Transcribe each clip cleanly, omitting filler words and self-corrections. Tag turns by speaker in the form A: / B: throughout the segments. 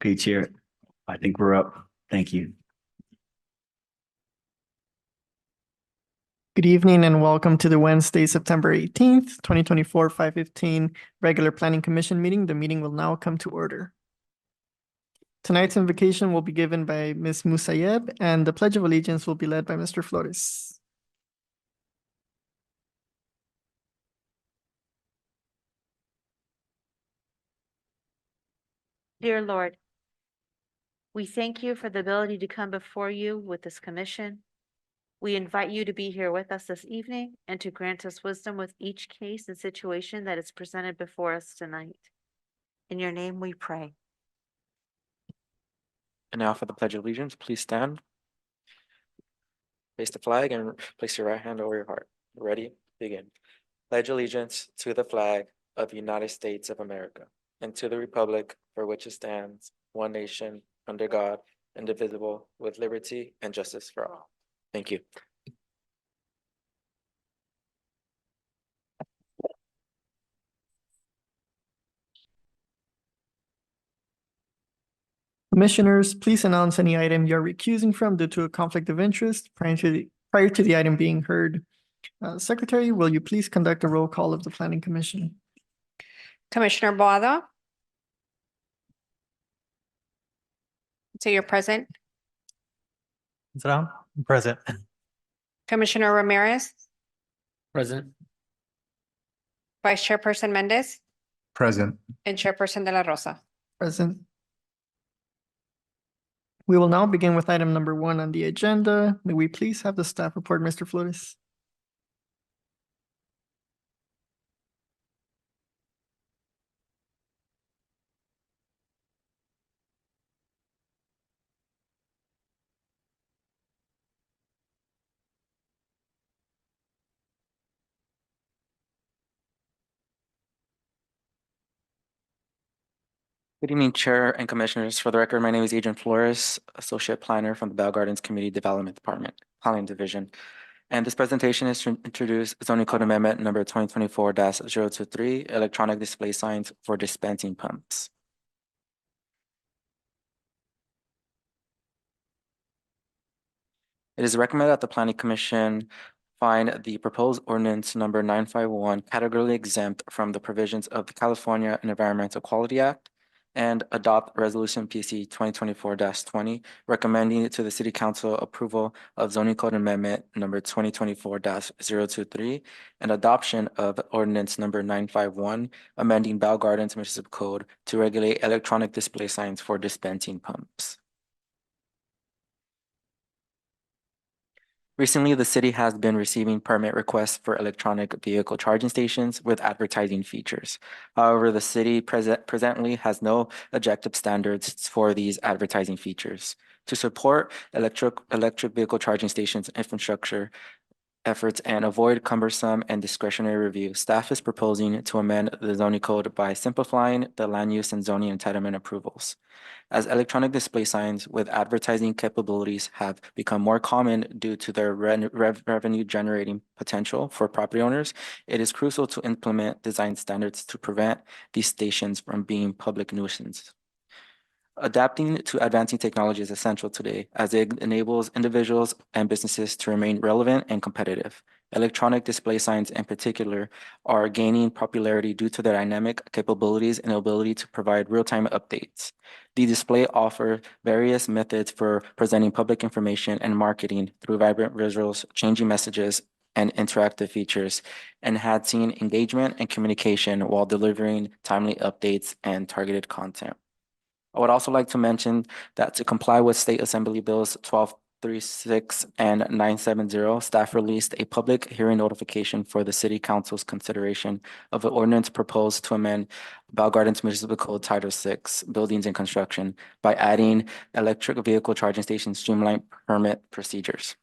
A: Okay, Chair, I think we're up. Thank you.
B: Good evening and welcome to the Wednesday, September 18th, 2024, 5:15 regular Planning Commission meeting. The meeting will now come to order. Tonight's invocation will be given by Ms. Musayeb and the Pledge of Allegiance will be led by Mr. Flores.
C: Dear Lord, we thank you for the ability to come before you with this commission. We invite you to be here with us this evening and to grant us wisdom with each case and situation that is presented before us tonight. In your name we pray.
D: And now for the Pledge of Allegiance, please stand. Face the flag and place your right hand over your heart. Ready? Begin. Pledge allegiance to the flag of the United States of America and to the republic for which it stands, one nation, under God, indivisible, with liberty and justice for all. Thank you.
B: Commissioners, please announce any item you're recusing from due to a conflict of interest prior to the item being heard. Secretary, will you please conduct a roll call of the Planning Commission?
E: Commissioner Boado? So you're present.
F: I'm present.
E: Commissioner Ramirez,
F: Present.
E: Vice Chairperson Mendez,
F: Present.
E: and Chairperson De La Rosa.
B: Present. We will now begin with item number 1 on the agenda. May we please have the staff report, Mr. Flores?
D: Good evening, Chair and Commissioners. For the record, my name is Adrian Flores, Associate Planner from the Bell Gardens Community Development Department, Planning Division. And this presentation is to introduce zoning code amendment number 2024-023, electronic display signs for dispensing pumps. It is recommended that the Planning Commission find the proposed ordinance number 951 categorically exempt from the provisions of the California Environmental Quality Act and adopt Resolution PC 2024-20, recommending to the City Council approval of zoning code amendment number 2024-023 and adoption of ordinance number 951, amending Bell Gardens Municipal Code to regulate electronic display signs for dispensing pumps. Recently, the city has been receiving permit requests for electronic vehicle charging stations with advertising features. However, the city presently has no objective standards for these advertising features. To support electric vehicle charging stations infrastructure efforts and avoid cumbersome and discretionary review, staff is proposing to amend the zoning code by simplifying the land use and zoning entitlement approvals. As electronic display signs with advertising capabilities have become more common due to their revenue generating potential for property owners, it is crucial to implement design standards to prevent these stations from being public nuisance. Adapting to advancing technology is essential today as it enables individuals and businesses to remain relevant and competitive. Electronic display signs in particular are gaining popularity due to their dynamic capabilities and ability to provide real-time updates. The display offers various methods for presenting public information and marketing through vibrant visuals, changing messages, and interactive features, enhancing engagement and communication while delivering timely updates and targeted content. I would also like to mention that to comply with State Assembly Bills 1236 and 970, staff released a public hearing notification for the City Council's consideration of an ordinance proposed to amend Bell Gardens Municipal Code Title 6, Buildings and Construction, by adding electric vehicle charging stations streamlined permit procedures.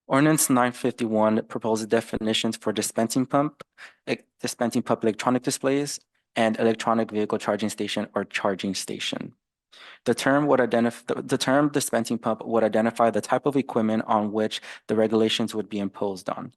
D: Ordinance 951 proposes definitions for dispensing pump electronic displays, and electronic vehicle charging station or charging station. The term dispensing pump would identify the type of equipment on which the regulations would be imposed on.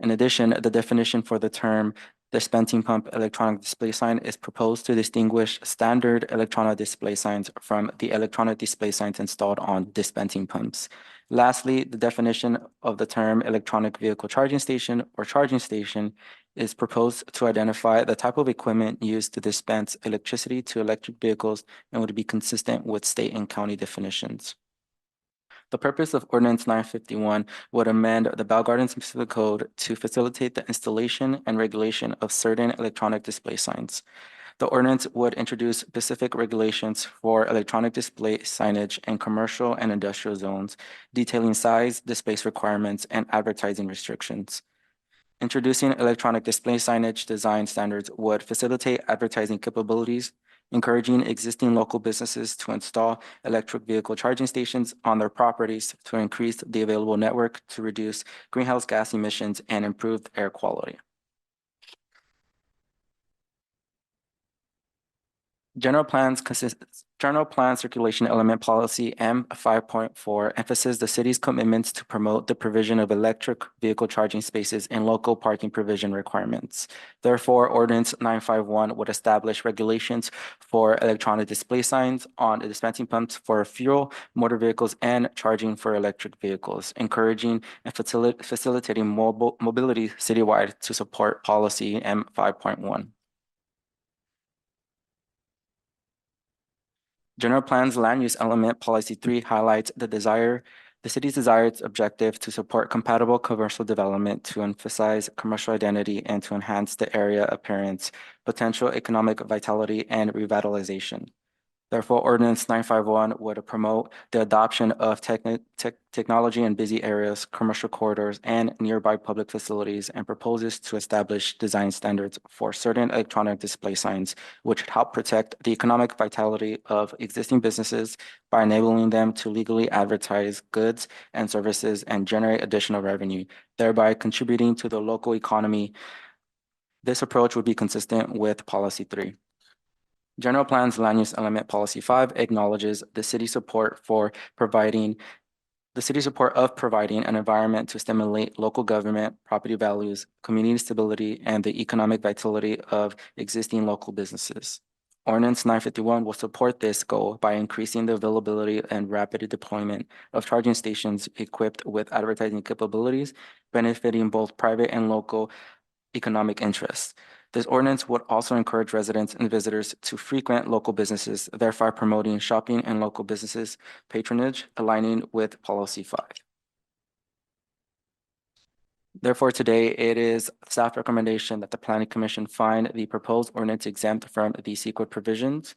D: In addition, the definition for the term dispensing pump electronic display sign is proposed to distinguish standard electronic display signs from the electronic display signs installed on dispensing pumps. Lastly, the definition of the term electronic vehicle charging station or charging station is proposed to identify the type of equipment used to dispense electricity to electric vehicles and would be consistent with state and county definitions. The purpose of ordinance 951 would amend the Bell Gardens Municipal Code to facilitate the installation and regulation of certain electronic display signs. The ordinance would introduce specific regulations for electronic display signage in commercial and industrial zones, detailing size, display requirements, and advertising restrictions. Introducing electronic display signage design standards would facilitate advertising capabilities, encouraging existing local businesses to install electric vehicle charging stations on their properties to increase the available network to reduce greenhouse gas emissions and improve air quality. General plan circulation element policy M 5.4 emphasizes the city's commitments to promote the provision of electric vehicle charging spaces and local parking provision requirements. Therefore, ordinance 951 would establish regulations for electronic display signs on the dispensing pumps for fuel, motor vehicles, and charging for electric vehicles, encouraging and facilitating mobility citywide to support policy M 5.1. General Plan's Land Use Element Policy 3 highlights the city's desired objective to support compatible commercial development, to emphasize commercial identity, and to enhance the area appearance, potential economic vitality, and revitalization. Therefore, Ordinance 951 would promote the adoption of technology in busy areas, commercial corridors, and nearby public facilities, and proposes to establish design standards for certain electronic display signs, which would help protect the economic vitality of existing businesses by enabling them to legally advertise goods and services and generate additional revenue, thereby contributing to the local economy. This approach would be consistent with Policy 3. General Plan's Land Use Element Policy 5 acknowledges the city's support of providing an environment to stimulate local government, property values, community stability, and the economic vitality of existing local businesses. Ordinance 951 will support this goal by increasing the availability and rapid deployment of charging stations equipped with advertising capabilities, benefiting both private and local economic interests. This ordinance would also encourage residents and visitors to frequent local businesses, thereby promoting shopping and local businesses patronage, aligning with Policy 5. Therefore, today it is staff recommendation that the Planning Commission find the proposed ordinance exempt from the secret provisions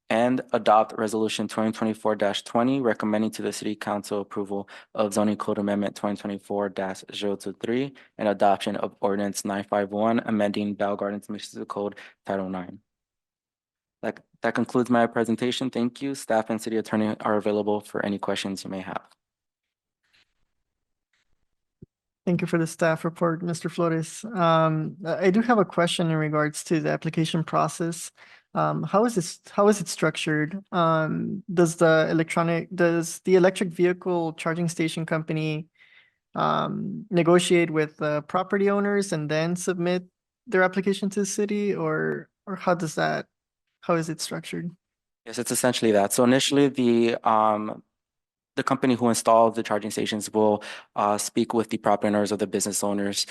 D: and adopt Resolution 2024-20, recommending to the City Council approval of Zoning Code Amendment 2024-023 and adoption of Ordinance 951, amending Bell Gardens Municipal Code Title 9. That concludes my presentation. Thank you. Staff and City Attorney are available for any questions you may have.
B: Thank you for the staff report, Mr. Flores. I do have a question in regards to the application process. How is it structured? Does the electric vehicle charging station company negotiate with property owners and then submit their application to the city, or how is it structured?
D: Yes, it's essentially that. So initially, the company who installed the charging stations will speak with the property owners or the business owners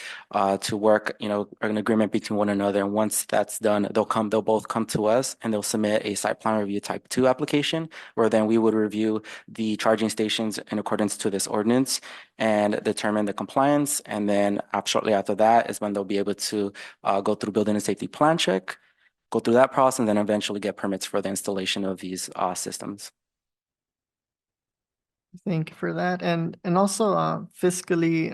D: to work, an agreement between one another. And once that's done, they'll both come to us and they'll submit a site plan review type 2 application, where then we would review the charging stations in accordance to this ordinance and determine the compliance. And then shortly after that is when they'll be able to go through building and safety plan check, go through that process, and then eventually get permits for the installation of these systems.
B: Thank you for that. And also fiscally,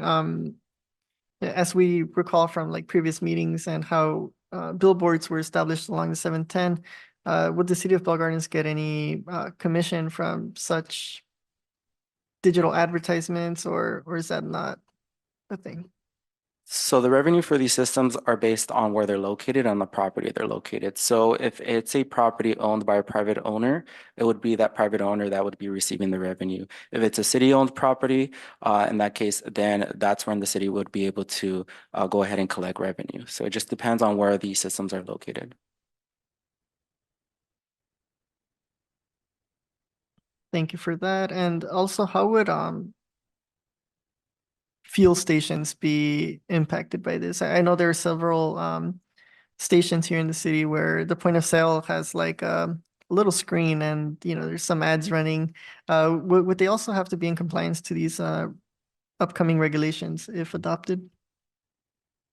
B: as we recall from like previous meetings and how billboards were established along the 710, would the city of Bell Gardens get any commission from such digital advertisements, or is that not a thing?
D: So the revenue for these systems are based on where they're located, on the property they're located. So if it's a property owned by a private owner, it would be that private owner that would be receiving the revenue. If it's a city-owned property, in that case, then that's when the city would be able to go ahead and collect revenue. So it just depends on where these systems are located.
B: Thank you for that. And also, how would fuel stations be impacted by this? I know there are several stations here in the city where the point of sale has like a little screen and, you know, there's some ads running. Would they also have to be in compliance to these upcoming regulations if adopted?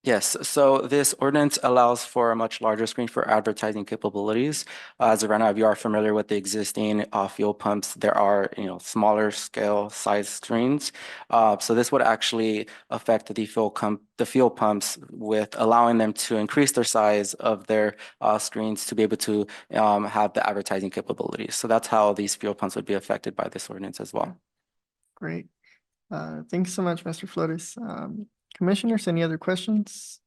D: Yes, so this ordinance allows for a much larger screen for advertising capabilities. As of right now, if you are familiar with the existing fuel pumps, there are, smaller scale size screens. So this would actually affect the fuel pumps with allowing them to increase their size of their screens to be able to have the advertising capabilities. So that's how these fuel pumps would be affected by this ordinance as well.
B: Great. Thank you so much, Mr. Flores. Commissioners, any other questions?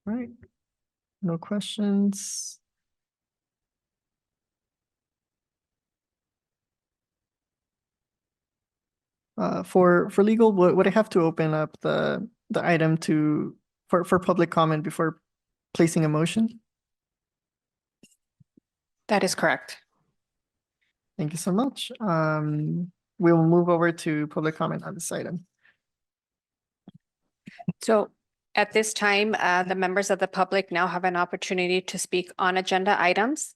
B: All right. No questions. For legal, would I have to open up the item for public comment before placing a motion?
E: That is correct.
B: Thank you so much. We will move over to public comment on this item.
E: So at this time, the members of the public now have an opportunity to speak on agenda items.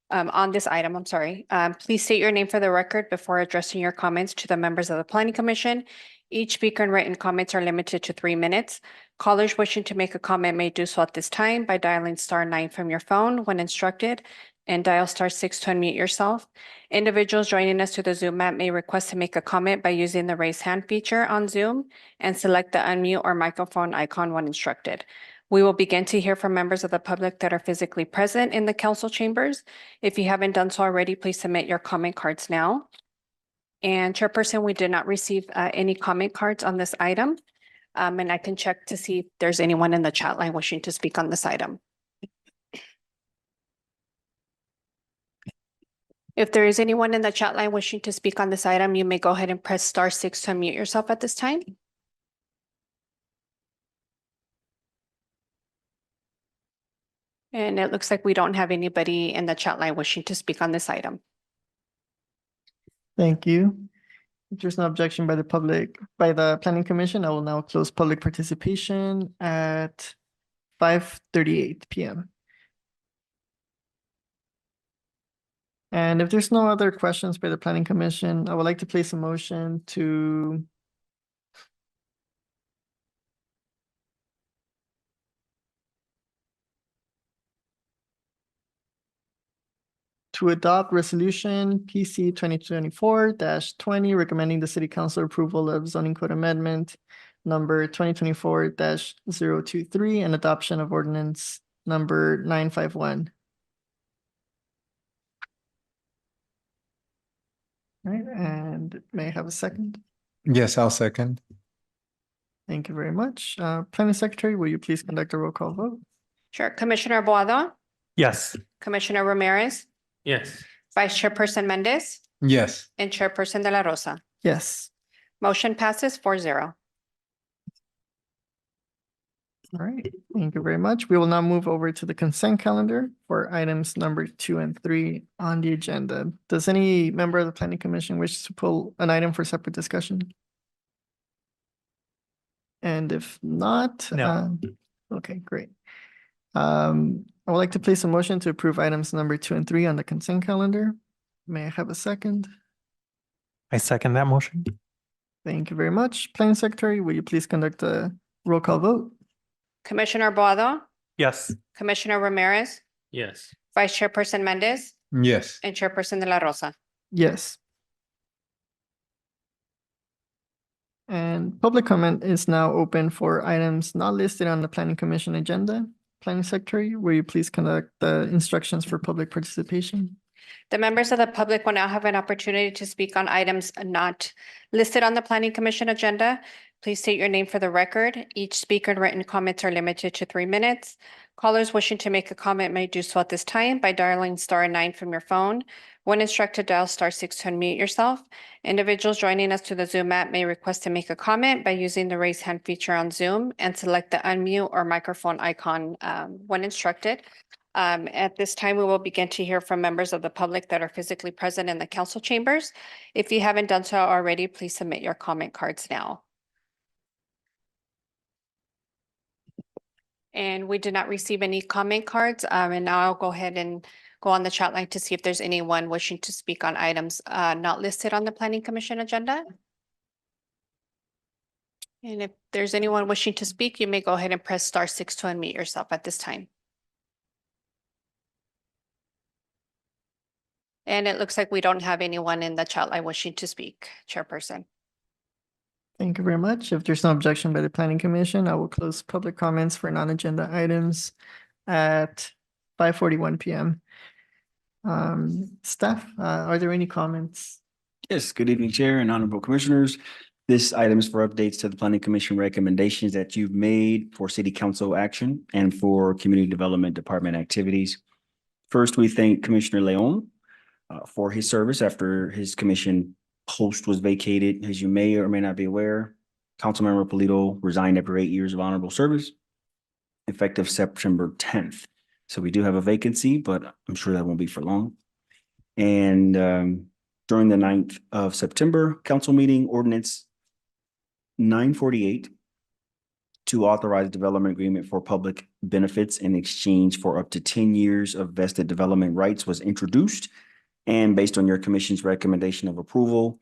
E: On this item, I'm sorry. Please state your name for the record before addressing your comments to the members of the Planning Commission. Each speaker and written comments are limited to 3 minutes. Callers wishing to make a comment may do so at this time by dialing *9 from your phone when instructed and dial *6 to unmute yourself. Individuals joining us through the Zoom app may request to make a comment by using the raise hand feature on Zoom and select the unmute or microphone icon when instructed. We will begin to hear from members of the public that are physically present in the council chambers. If you haven't done so already, please submit your comment cards now. And Chairperson, we did not receive any comment cards on this item. And I can check to see if there's anyone in the chat line wishing to speak on this item. If there is anyone in the chat line wishing to speak on this item, you may go ahead and press *6 to unmute yourself at this time. And it looks like we don't have anybody in the chat line wishing to speak on this item.
B: Thank you. If there's no objection by the Planning Commission, I will now close public participation at 5:38 p.m. And if there's no other questions by the Planning Commission, I would like to place a motion to adopt resolution PC 2024-20, recommending the city council approval of zoning code amendment number 2024-023 and adoption of ordinance number 951. All right, and may I have a second?
F: Yes, I'll second.
B: Thank you very much. Planning Secretary, will you please conduct a roll call vote?
E: Sure. Commissioner Boado,
F: Yes.
E: Commissioner Ramirez,
F: Yes.
E: Vice Chairperson Mendez,
F: Yes.
E: and Chairperson De La Rosa.
B: Yes.
E: Motion passes 4-0.
B: All right, thank you very much. We will now move over to the consent calendar for items number 2 and 3 on the agenda. Does any member of the Planning Commission wish to pull an item for separate discussion? And if not,
F: No.
B: Okay, great. I would like to place a motion to approve items number 2 and 3 on the consent calendar. May I have a second?
F: I second that motion.
B: Thank you very much. Planning Secretary, will you please conduct a roll call vote?
E: Commissioner Boado,
F: Yes.
E: Commissioner Ramirez,
F: Yes.
E: Vice Chairperson Mendez,
F: Yes.
E: and Chairperson De La Rosa.
B: Yes. And public comment is now open for items not listed on the planning commission agenda. Planning Secretary, will you please conduct the instructions for public participation?
E: The members of the public will now have an opportunity to speak on items not listed on the Planning Commission agenda. Please state your name for the record. Each speaker and written comments are limited to 3 minutes. Callers wishing to make a comment may do so at this time by dialing *9 from your phone. When instructed, dial *6 to unmute yourself. Individuals joining us to the Zoom app may request to make a comment by using the raise hand feature on Zoom and select the unmute or microphone icon when instructed. At this time, we will begin to hear from members of the public that are physically present in the council chambers. If you haven't done so already, please submit your comment cards now. And we did not receive any comment cards. And now I'll go ahead and go on the chat line to see if there's anyone wishing to speak on items not listed on the Planning Commission agenda. And if there's anyone wishing to speak, you may go ahead and press *6 to unmute yourself at this time. And it looks like we don't have anyone in the chat line wishing to speak, Chairperson.
B: Thank you very much. If there's no objection by the planning commission, I will close public comments for non-agenda items at 5:41 PM. Staff, are there any comments?
A: Yes, good evening, Chair and Honorable Commissioners. This item is for updates to the Planning Commission recommendations that you've made for City Council action and for Community Development Department activities. First, we thank Commissioner Leon for his service after his commission post was vacated. As you may or may not be aware, Councilmember Polito resigned after 8 years of honorable service, effective September 10th. So we do have a vacancy, but I'm sure that won't be for long. And during the 9th of September council meeting, ordinance 948 to authorize development agreement for public benefits in exchange for up to 10 years of vested development rights was introduced. And based on your commission's recommendation of approval,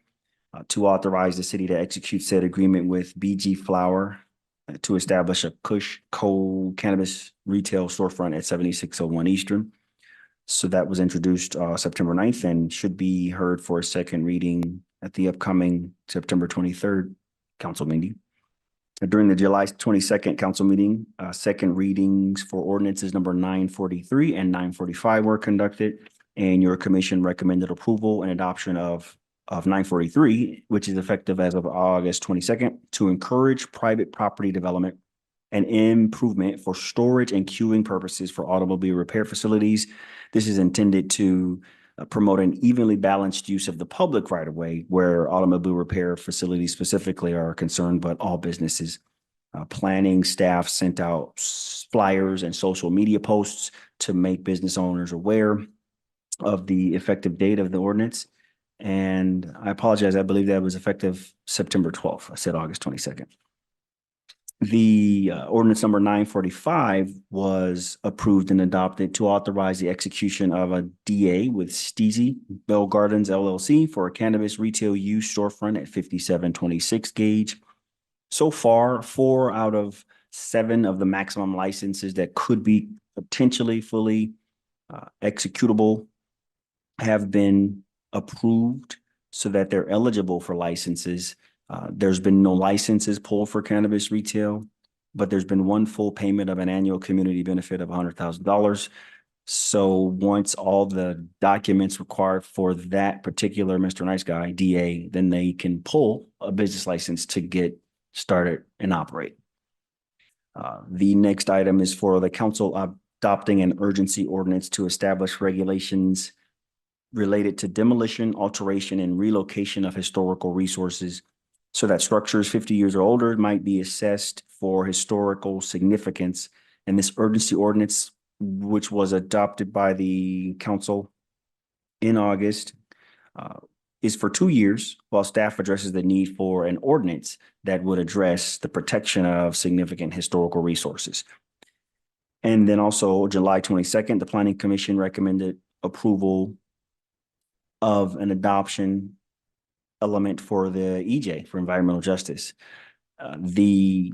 A: to authorize the city to execute said agreement with BG Flower to establish a Kush Cold Cannabis retail storefront at 7601 Eastern. So that was introduced September 9th and should be heard for a second reading at the upcoming September 23rd council meeting. During the July 22nd council meeting, second readings for ordinances number 943 and 945 were conducted. And your commission recommended approval and adoption of 943, which is effective as of August 22nd, to encourage private property development and improvement for storage and queuing purposes for automobile repair facilities. This is intended to promote an evenly balanced use of the public right of way where automobile repair facilities specifically are concerned, but all businesses. Planning staff sent out flyers and social media posts to make business owners aware of the effective date of the ordinance. And I apologize, I believe that was effective September 12th. I said August 22nd. The ordinance number 945 was approved and adopted to authorize the execution of a DA with Steezy Bell Gardens LLC for a cannabis retail use storefront at 5726 Gage. So far, 4 out of 7 of the maximum licenses that could be potentially fully executable have been approved so that they're eligible for licenses. There's been no licenses pulled for cannabis retail, but there's been one full payment of an annual community benefit of $100,000. So once all the documents required for that particular Mr. Nice Guy, DA, then they can pull a business license to get started and operate. The next item is for the council adopting an urgency ordinance to establish regulations related to demolition, alteration, and relocation of historical resources so that structures 50 years or older might be assessed for historical significance. And this urgency ordinance, which was adopted by the council in August, is for 2 years, while staff addresses the need for an ordinance that would address the protection of significant historical resources. And then also July 22nd, the Planning Commission recommended approval of an adoption element for the EJ, for environmental justice. The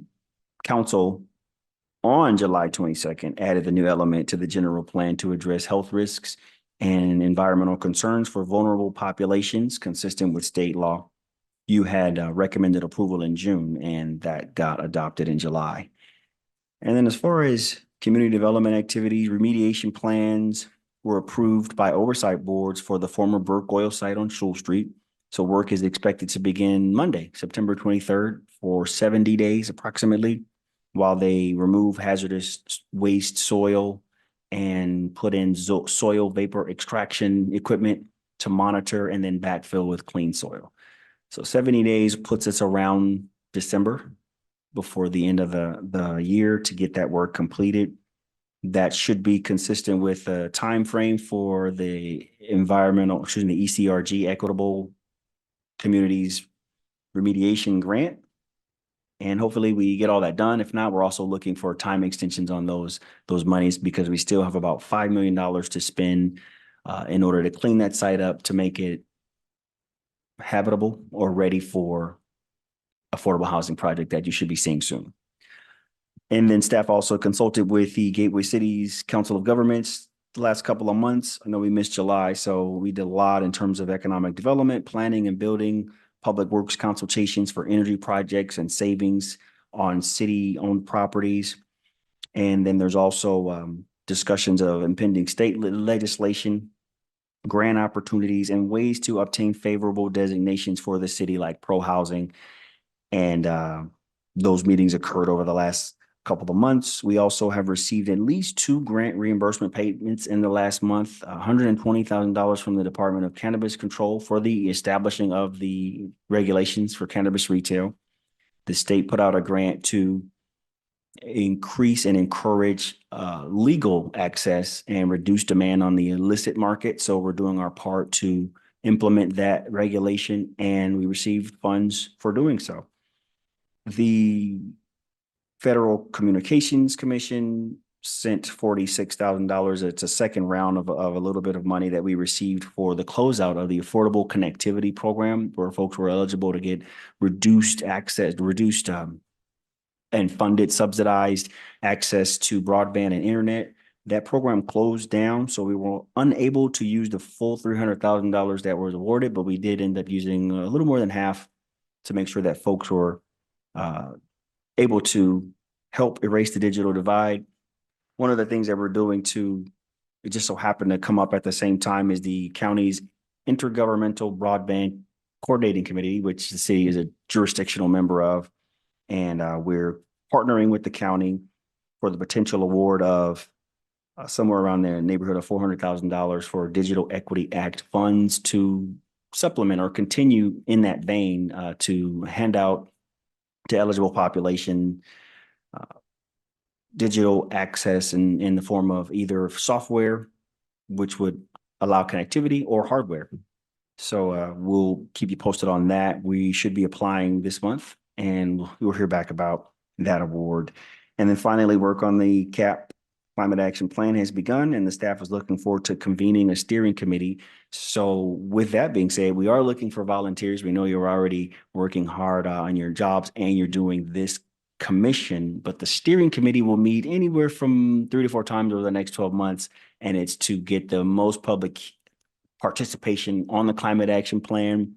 A: council on July 22nd, added the new element to the general plan to address health risks and environmental concerns for vulnerable populations consistent with state law. You had recommended approval in June, and that got adopted in July. And then as far as community development activities, remediation plans were approved by oversight boards for the former Burke Oil site on Schul Street. So work is expected to begin Monday, September 23rd for 70 days approximately, while they remove hazardous waste soil and put in soil vapor extraction equipment to monitor and then backfill with clean soil. So 70 days puts us around December before the end of the year to get that work completed. That should be consistent with a time frame for the ECRG Equitable Communities Remediation Grant. And hopefully we get all that done. If not, we're also looking for time extensions on those monies because we still have about $5 million to spend in order to clean that site up to make it habitable or ready for affordable housing project that you should be seeing soon. And then staff also consulted with the Gateway Cities Council of Governments the last couple of months. I know we missed July, so we did a lot in terms of economic development, planning and building, public works consultations for energy projects and savings on city-owned properties. And then there's also discussions of impending state legislation, grant opportunities, and ways to obtain favorable designations for the city like pro-housing. And those meetings occurred over the last couple of months. We also have received at least 2 grant reimbursement payments in the last month, $120,000 from the Department of Cannabis Control for the establishing of the regulations for cannabis retail. The state put out a grant to increase and encourage legal access and reduce demand on the illicit market. So we're doing our part to implement that regulation, and we received funds for doing so. The Federal Communications Commission sent $46,000. It's a second round of a little bit of money that we received for the closeout of the Affordable Connectivity Program, where folks were eligible to get reduced access, and funded, subsidized access to broadband and internet. That program closed down, so we were unable to use the full $300,000 that was awarded, but we did end up using a little more than half to make sure that folks were able to help erase the digital divide. One of the things that we're doing it just so happened to come up at the same time is the county's Intergovernmental Broadband Coordinating Committee, which the city is a jurisdictional member of. And we're partnering with the county for the potential award of somewhere around the neighborhood of $400,000 for Digital Equity Act funds to supplement or continue in that vein to hand out to eligible population digital access in the form of either software, which would allow connectivity, or hardware. So we'll keep you posted on that. We should be applying this month, and we'll hear back about that award. And then finally, work on the CAP Climate Action Plan has begun, and the staff is looking forward to convening a steering committee. So with that being said, we are looking for volunteers. We know you're already working hard on your jobs and you're doing this commission, but the steering committee will meet anywhere from 3 to 4 times over the next 12 months. And it's to get the most public participation on the climate action plan.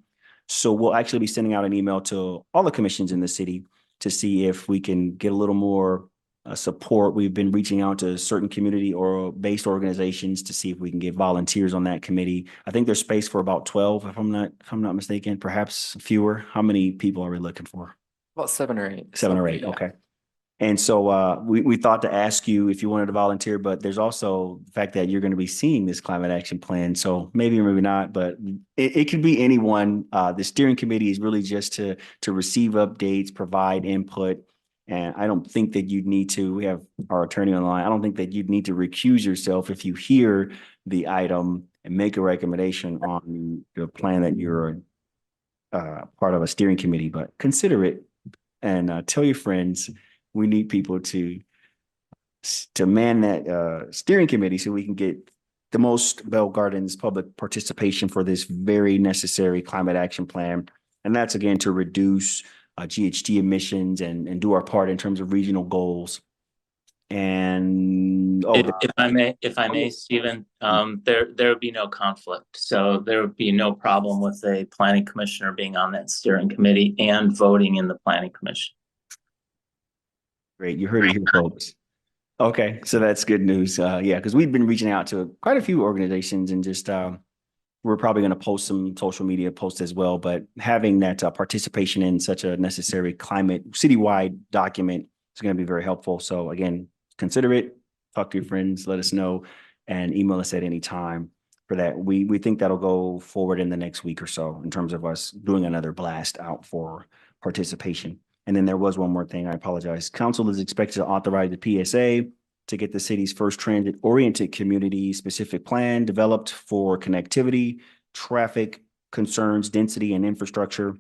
A: So we'll actually be sending out an email to all the commissions in the city to see if we can get a little more support. We've been reaching out to certain community or based organizations to see if we can get volunteers on that committee. I think there's space for about 12, if I'm not mistaken, perhaps fewer. How many people are we looking for?
D: About 7 or 8.
A: 7 or 8,
D: Yeah.
A: okay. And so we thought to ask you if you wanted to volunteer, but there's also the fact that you're going to be seeing this climate action plan. So maybe or maybe not, but it could be anyone. The steering committee is really just to receive updates, provide input. And I don't think that you'd need to, we have our attorney online, I don't think that you'd need to recuse yourself if you hear the item and make a recommendation on the plan that you're part of a steering committee, but consider it and tell your friends. We need people to man that steering committee so we can get the most Bell Gardens public participation for this very necessary climate action plan. And that's again to reduce GHG emissions and do our part in terms of regional goals. And,
G: If I may, Stephen, there would be no conflict. So there would be no problem with a planning commissioner being on that steering committee and voting in the planning commission.
A: great, you heard it here, folks. Okay, so that's good news. Yeah, because we've been reaching out to quite a few organizations and just we're probably going to post some social media posts as well. But having that participation in such a necessary climate citywide document is going to be very helpful. So again, consider it. Talk to your friends. Let us know, and email us at any time for that. We think that'll go forward in the next week or so in terms of us doing another blast out for participation. And then there was one more thing. I apologize. Council is expected to authorize the PSA to get the city's first transit-oriented community-specific plan developed for connectivity, traffic concerns, density, and infrastructure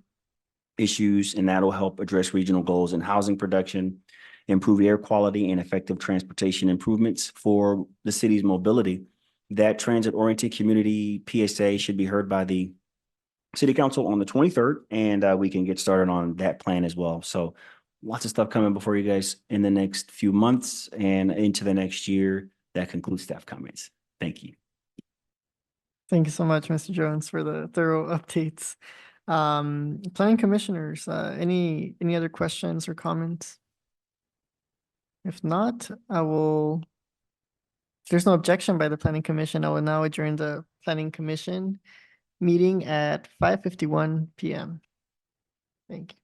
A: issues, and that'll help address regional goals in housing production, improve air quality, and effective transportation improvements for the city's mobility. That transit-oriented community PSA should be heard by the City Council on the 23rd, and we can get started on that plan as well. So lots of stuff coming before you guys in the next few months and into the next year. That concludes staff comments. Thank you.
B: Thank you so much, Mr. Jones, for the thorough updates. Planning commissioners, any other questions or comments? If not, if there's no objection by the planning commission, I will now adjourn the planning commission meeting at 5:51 p.m. Thank you.